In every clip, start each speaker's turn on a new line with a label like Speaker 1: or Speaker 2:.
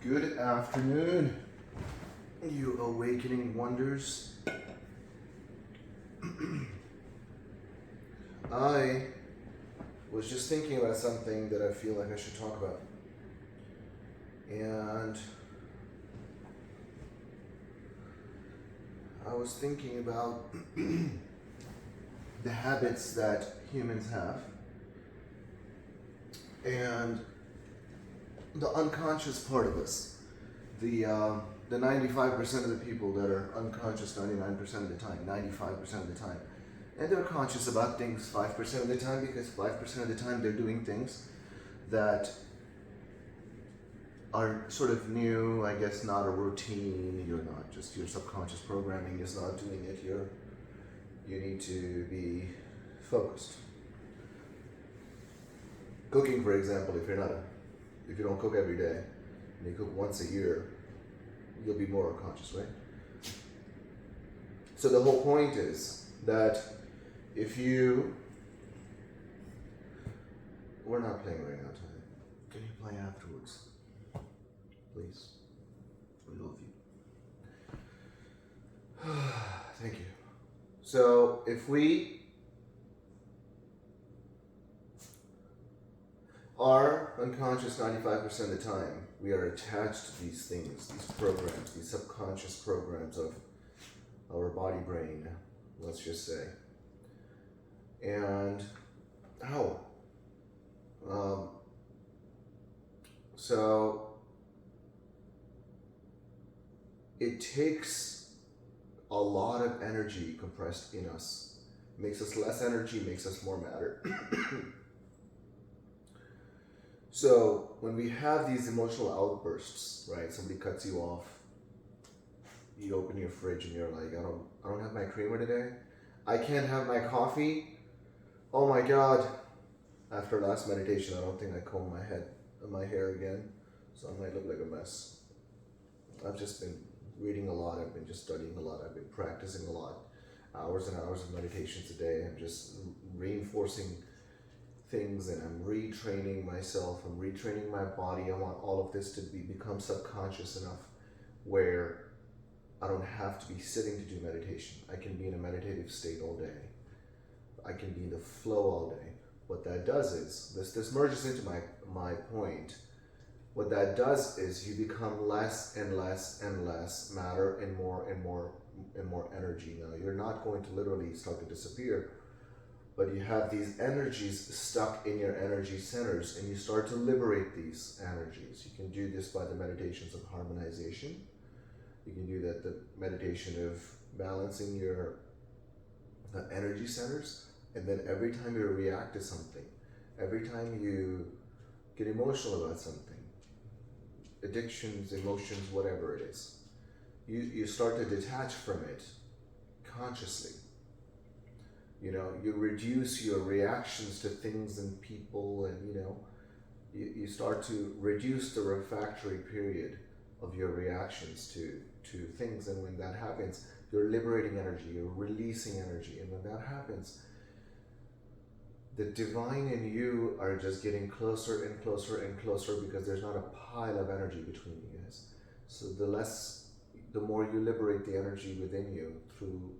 Speaker 1: Good afternoon, you awakening wonders. I was just thinking about something that I feel like I should talk about. And I was thinking about the habits that humans have and the unconscious part of us. The 95% of the people that are unconscious 99% of the time, 95% of the time. And they're conscious about things 5% of the time, because 5% of the time they're doing things that are sort of new, I guess, not a routine. You're not just, your subconscious programming is not doing it. You need to be focused. Cooking, for example, if you don't cook every day, and you cook once a year, you'll be more conscious, right? So the whole point is that if you... We're not playing right now, Ty. Can you play afterwards? Please. We love you. Thank you. So if we are unconscious 95% of the time, we are attached to these things, these programs, these subconscious programs of our body brain, let's just say. And so it takes a lot of energy compressed in us. It makes us less energy, makes us more matter. So when we have these emotional outbursts, right? Somebody cuts you off. You open your fridge and you're like, I don't have my creamer today. I can't have my coffee. Oh my God. After last meditation, I don't think I combed my hair again. So I might look like a mess. I've just been reading a lot. I've been just studying a lot. I've been practicing a lot. Hours and hours of meditations a day. I'm just reinforcing things, and I'm retraining myself. I'm retraining my body. I want all of this to become subconscious enough where I don't have to be sitting to do meditation. I can be in a meditative state all day. I can be in the flow all day. What that does is, this merges into my point. What that does is you become less and less and less matter and more and more and more energy. Now, you're not going to literally start to disappear, but you have these energies stuck in your energy centers, and you start to liberate these energies. You can do this by the meditations of harmonization. You can do that, the meditation of balancing your energy centers. And then every time you react to something, every time you get emotional about something, addictions, emotions, whatever it is, you start to detach from it consciously. You know, you reduce your reactions to things and people, and you start to reduce the refractory period of your reactions to things. And when that happens, you're liberating energy, you're releasing energy. And when that happens, the divine in you are just getting closer and closer and closer, because there's not a pile of energy between you guys. So the more you liberate the energy within you through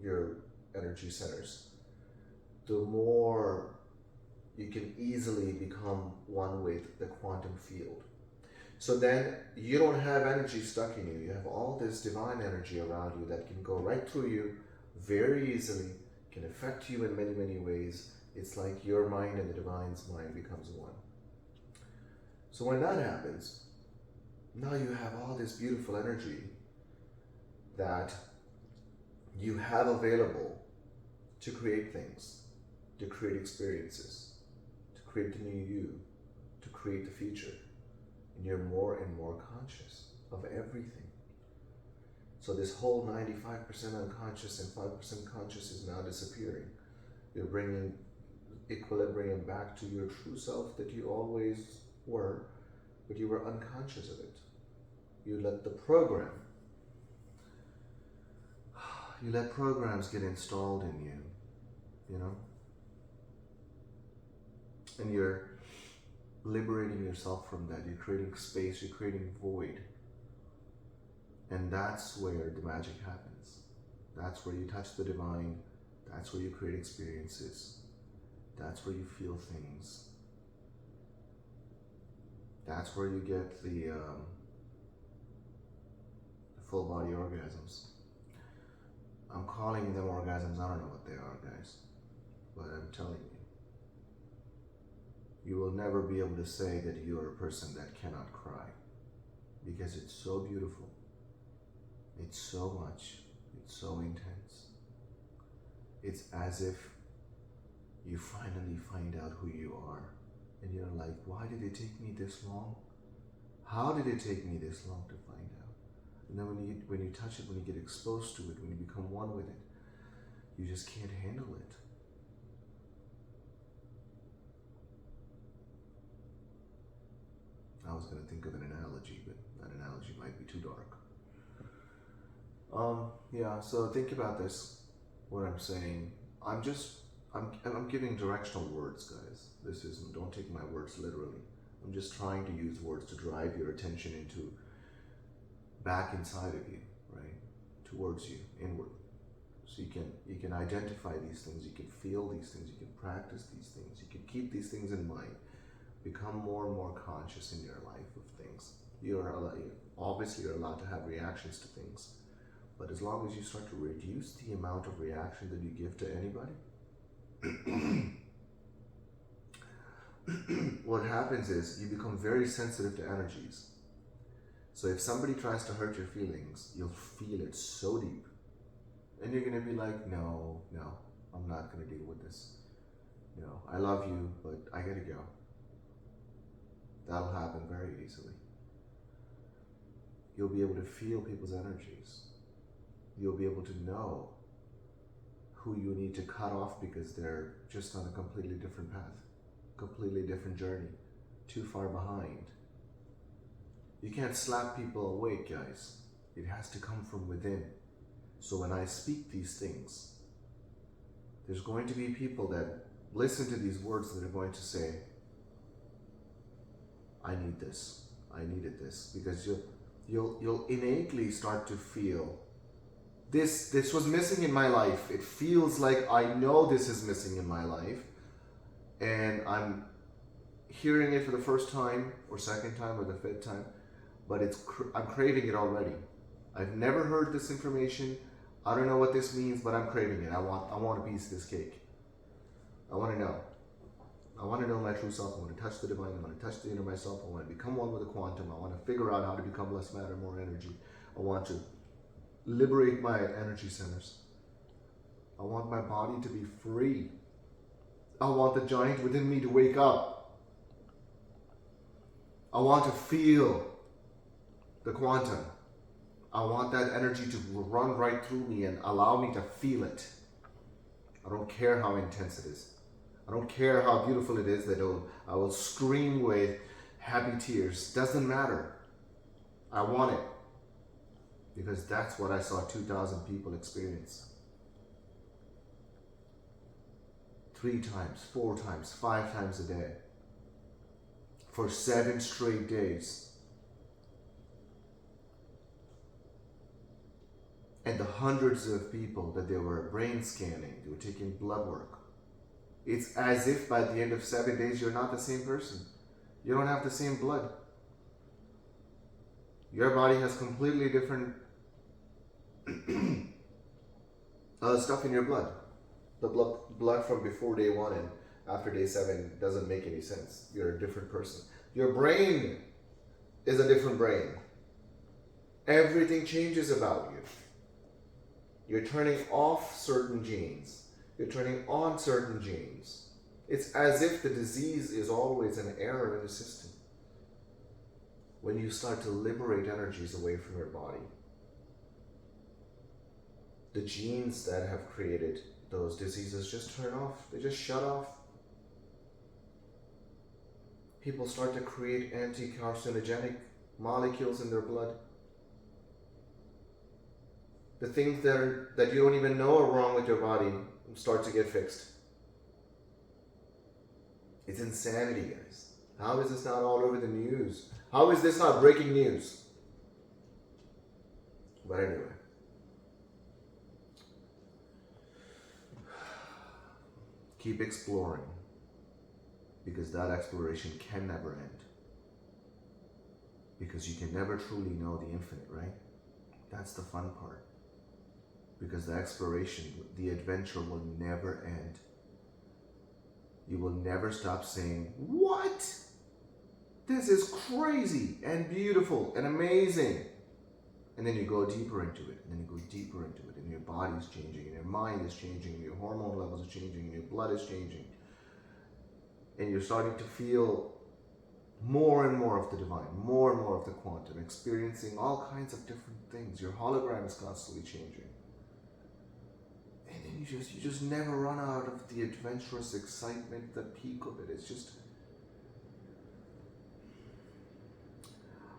Speaker 1: your energy centers, the more you can easily become one with the quantum field. So then you don't have energy stuck in you. You have all this divine energy around you that can go right through you very easily, can affect you in many, many ways. It's like your mind and the divine's mind becomes one. So when that happens, now you have all this beautiful energy that you have available to create things, to create experiences, to create the new you, to create the future. And you're more and more conscious of everything. So this whole 95% unconscious and 5% conscious is now disappearing. You're bringing equilibrium back to your true self that you always were, but you were unconscious of it. You let programs get installed in you, And liberating yourself from that. You're creating space, you're creating void. And that's where the magic happens. That's where you touch the divine. That's where you create experiences. That's where you feel things. That's where you get the full body orgasms. I'm calling them orgasms. I don't know what they are, guys. But I'm telling you, you will never be able to say that you are a person that cannot cry, because it's so beautiful. It's so much. It's so intense. It's as if you finally find out who you are. And you're like, why did it take me this long? How did it take me this long to find out? And then when you touch it, when you get exposed to it, when you become one with it, you just can't handle it. I was going to think of an analogy, but that analogy might be too dark. Yeah, so think about this, what I'm saying. I'm giving directional words, guys. Don't take my words literally. I'm just trying to use words to drive your attention into, back inside of you, right? Towards you, inward. So you can identify these things, you can feel these things, you can practice these things, you can keep these things in mind. Become more and more conscious in your life of things. Obviously you're allowed to have reactions to things, but as long as you start to reduce the amount of reaction that you give to anybody, what happens is you become very sensitive to energies. So if somebody tries to hurt your feelings, you'll feel it so deep. And you're going to be like, no, I'm not going to deal with this. No, I love you, but I got to go. That'll happen very easily. You'll be able to feel people's energies. You'll be able to know who you need to cut off because they're just on a completely different path, completely different journey, too far behind. You can't slap people awake, guys. It has to come from within. So when I speak these things, there's going to be people that listen to these words that are going to say, I need this, I needed this, because you'll innately start to feel this was missing in my life. It feels like I know this is missing in my life, and I'm hearing it for the first time or second time or the fifth time, but I'm craving it already. I've never heard this information. I don't know what this means, but I'm craving it. I want a piece of this cake. I want to know. I want to know my true self. I want to touch the divine. I want to touch the inner myself. I want to become one with the quantum. I want to figure out how to become less matter, more energy. I want to liberate my energy centers. I want my body to be free. I want the giant within me to wake up. I want to feel the quantum. I want that energy to run right through me and allow me to feel it. I don't care how intense it is. I don't care how beautiful it is that I will scream with happy tears. Doesn't matter. I want it. Because that's what I saw 2,000 people experience. 3 times, 4 times, 5 times a day. For 7 straight days. And the hundreds of people that they were brain scanning, they were taking blood work. It's as if by the end of 7 days, you're not the same person. You don't have the same blood. Your body has completely different stuff in your blood. The blood from before day 1 and after day 7 doesn't make any sense. You're a different person. Your brain is a different brain. Everything changes about you. You're turning off certain genes. You're turning on certain genes. It's as if the disease is always an error in the system. When you start to liberate energies away from your body, the genes that have created those diseases just turn off. They just shut off. People start to create anti-carcinogenic molecules in their blood. The things that you don't even know are wrong with your body start to get fixed. It's insanity, guys. How is this not all over the news? How is this not breaking news? But anyway. Keep exploring. Because that exploration can never end. Because you can never truly know the infinite, right? That's the fun part. Because the exploration, the adventure will never end. You will never stop saying, what? This is crazy and beautiful and amazing. And then you go deeper into it, and then you go deeper into it, and your body's changing, and your mind is changing, and your hormone levels are changing, and your blood is changing. And you're starting to feel more and more of the divine, more and more of the quantum, experiencing all kinds of different things. Your hologram is constantly changing. And then you just never run out of the adventurous excitement, the peak of it. It's just,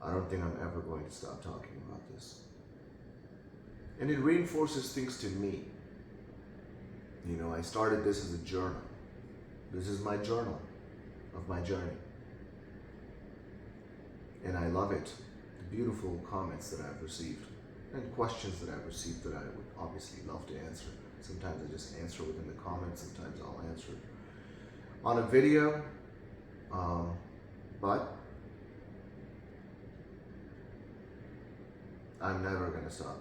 Speaker 1: I don't think I'm ever going to stop talking about this. And it reinforces things to me. You know, I started this as a journal. This is my journal of my journey. And I love it. The beautiful comments that I've received and questions that I've received that I would obviously love to answer. Sometimes I just answer within the comments, sometimes I'll answer on a video. But I'm never going to stop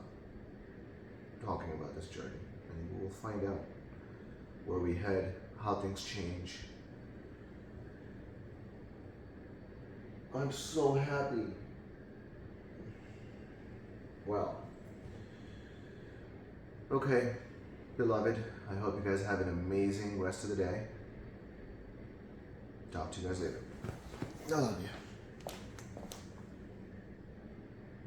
Speaker 1: talking about this journey. And we'll find out where we head, how things change. I'm so happy. Well, okay, beloved, I hope you guys have an amazing rest of the day. Talk to you guys later. I love you.